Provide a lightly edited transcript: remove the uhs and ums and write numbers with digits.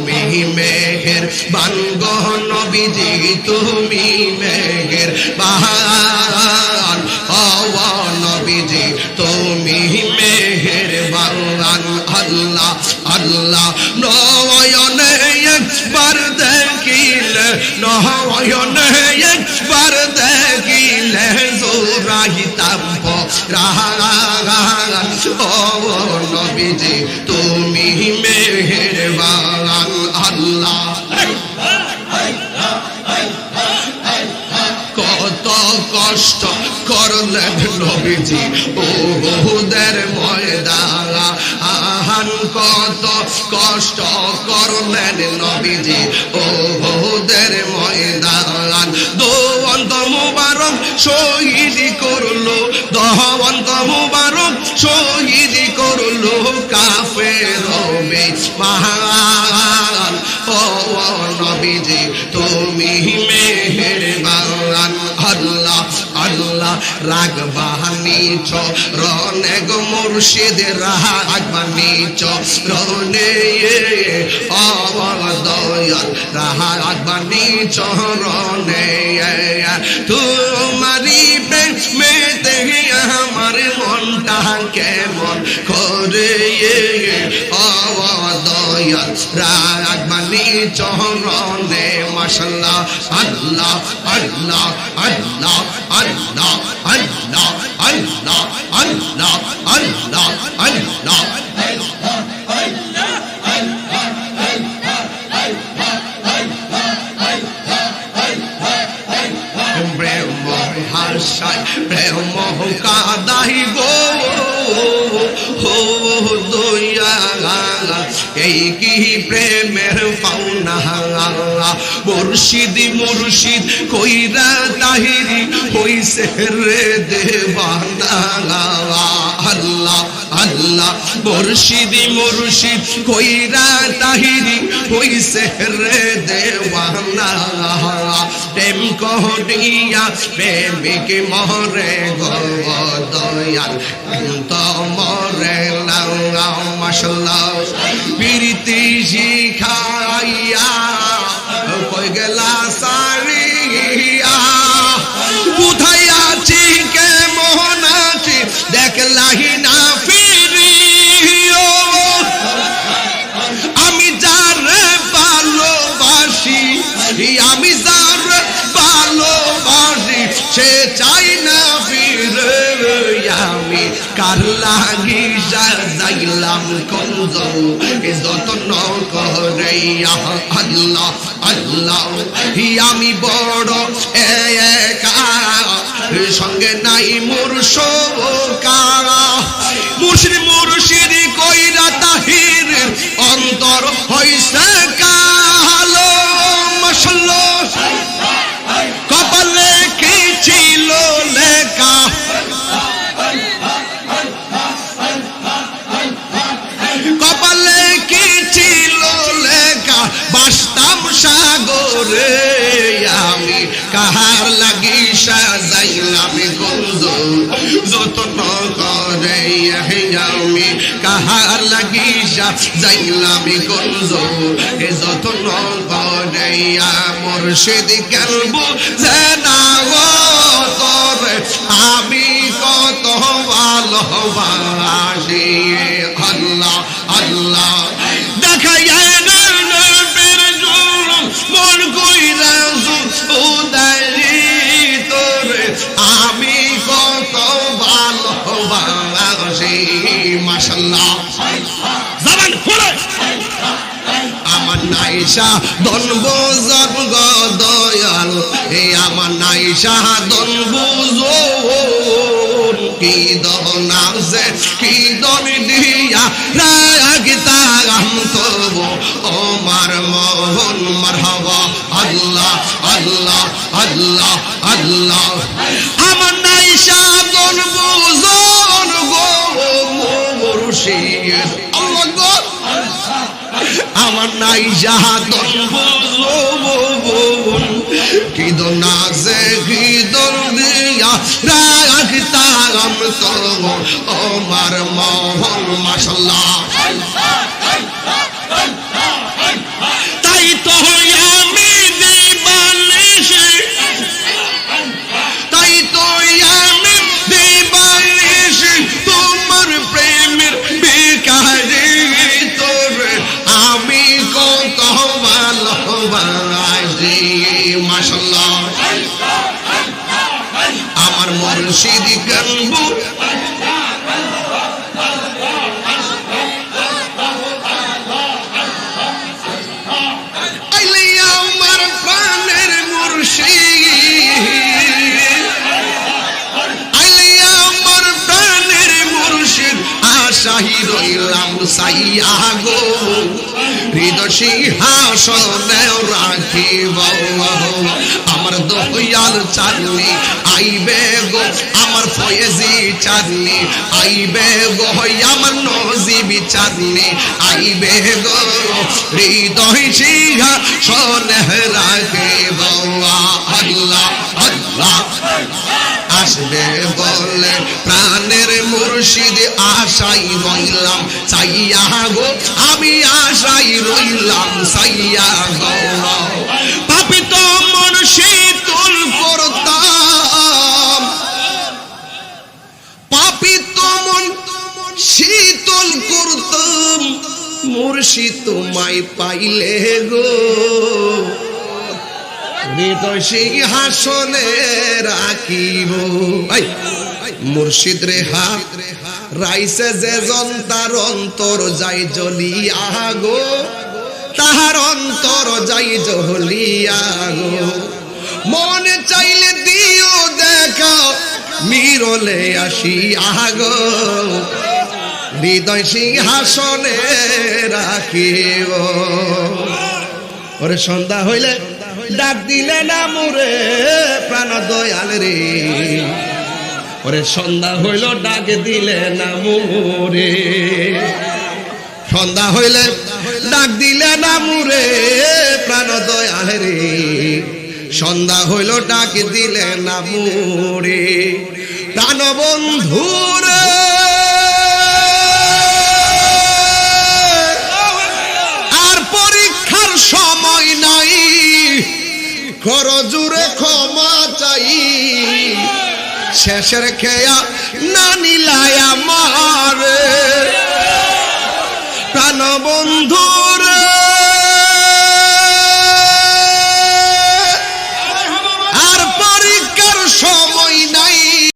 তুমি মেহেরবান গো নবীজি তুমি মেহেরবান ও নবীজি তুমি মেহেরবান আল্লাহ আল্লাহ নয়নে একবার দেখিলে নয়নে একবার দেখিলে জোড়াইতাম পরাণ ও নবীজি তুমি মেহেরবান আল্লাহ কত কষ্ট করলেন নবীজি উহুদের ময়দান কত কষ্ট করলেন নবীজি উহুদের ময়দান দোয়ান্ত মুবারক শহীদ করলো দোয়ান্ত মুবারক শহীদ করলো কাফের বেঈমান ও নবীজি তুমি মেহেরবান আল্লাহ আল্লাহ রাগবানি চরণে গো মুর্শিদ রাগবানি চরণে আমার দয়াল রাগবানি চরণে তোমারি প্রেমেতে আমার মনটা কেমন করে আমার দয়াল রাগবানি চরণে মাশাআল্লাহ আল্লাহ আল্লাহ আল্লাহ আল্লাহ আল্লাহ আল্লাহ আল্লাহ আল্লাহ আল্লাহ প্রেম হাসায় প্রেম কাদাই গো হো দয়া এই কি প্রেমের পাওনা মুর্শিদ মুর্শিদ কইরা তাহিরি হইছে রে দেওয়ানা আল্লাহ আল্লাহ মুর্শিদ মুর্শিদ কইরা তাহিরি হইছে রে দেওয়ানা প্রেম করিয়া প্রেমিক মরে গো দয়াল তো মরে না মাশাআল্লাহ প্রীতি শিখাইয়া কই গেলা সারিয়া কোথায় আছি কেমন আছি দেখলাহি না ফিরিও আমি যারে ভালোবাসি আমি যারে ভালোবাসি সে চাই না ফিরে আমি কার লাগি যাইলাম কঞ্জ যত্ন করে আল্লাহ আল্লাহ আমি বড় একা সঙ্গে নাই মোর সকা মুর্শিদ মুর্শিদ কইরা তাহির অন্তর হইছে কালো মাশাআল্লাহ কপালে কি ছিল লেখা কপালে কি ছিল লেখা বাসতাম সাগরে আমি কাহার লাগি সাজাইলাম গঞ্জ যত্ন করে আমি কাহার লাগি সাজাইলাম গঞ্জ যত্ন করে মুর্শিদ কেলবো না তোরে আমি কত ভালোবাসি আল্লাহ আল্লাহ দেখাইয়া মন কইরা উদারি তোরে আমি কত ভালোবাসি মাশাআল্লাহ জবান খুলে আমার নাইশা দন বুঝন গো দয়াল আমার নাইশা দন বুঝন কি দন আছে কি দন দিয়া রাগতাম তো আমার মোহন মারহাবা আল্লাহ আল্লাহ আল্লাহ আল্লাহ আমার নাইশা দন বুঝন গো মুর্শিদ আল্লাহ গো আমার নাইশা দন বুঝন কি দন আছে কি দন দিয়া রাগতাম তো আমার মোহন মাশাআল্লাহ মুর্শিদ কানবু আইলে আমার প্রাণের মুর্শিদ আইলে আমার প্রাণের মুর্শিদ আশাই রইলাম সাইয়া গো হৃদয় সিংহাসনে রাখিব আমার দয়াল চাঁদনি আইবে গো আমার ফয়েজি চাঁদনি আইবে গো আমার নজিবি চাঁদনি আইবে গো হৃদয় সিংহাসনে রাখিব আল্লাহ আল্লাহ আসবে বলে প্রাণের মুর্শিদ আশাই রইলাম চাইয়া গো আমি আশাই রইলাম চাইয়া গো পাপি তো মন শীতল করতাম পাপি তো মন শীতল করতাম মুর্শিদ তোমায় পাইলে গো হৃদয় সিংহাসনে রাখিব মুর্শিদ রে হাত রাইছে যে জন্তার অন্তর যাই জ্বলিয়া গো তাহার অন্তর যাই জ্বলিয়া গো মনে চাইলে দিও দেখা মিরলে আসিয়া গো হৃদয় সিংহাসনে রাখিব ওরে সন্ধ্যা হইলে ডাক দিলে না মুরে প্রাণ দয়াল রে ওরে সন্ধ্যা হইল ডাক দিলে না মুরে সন্ধ্যা হইলে ডাক দিলে না মুরে প্রাণ দয়াল রে সন্ধ্যা হইল ডাক দিলে না মুরে প্রাণ বন্ধুরে আর পরীক্ষার সময় নাই কর জুড়ে ক্ষমা চাই শেষের খেয়া না নিলে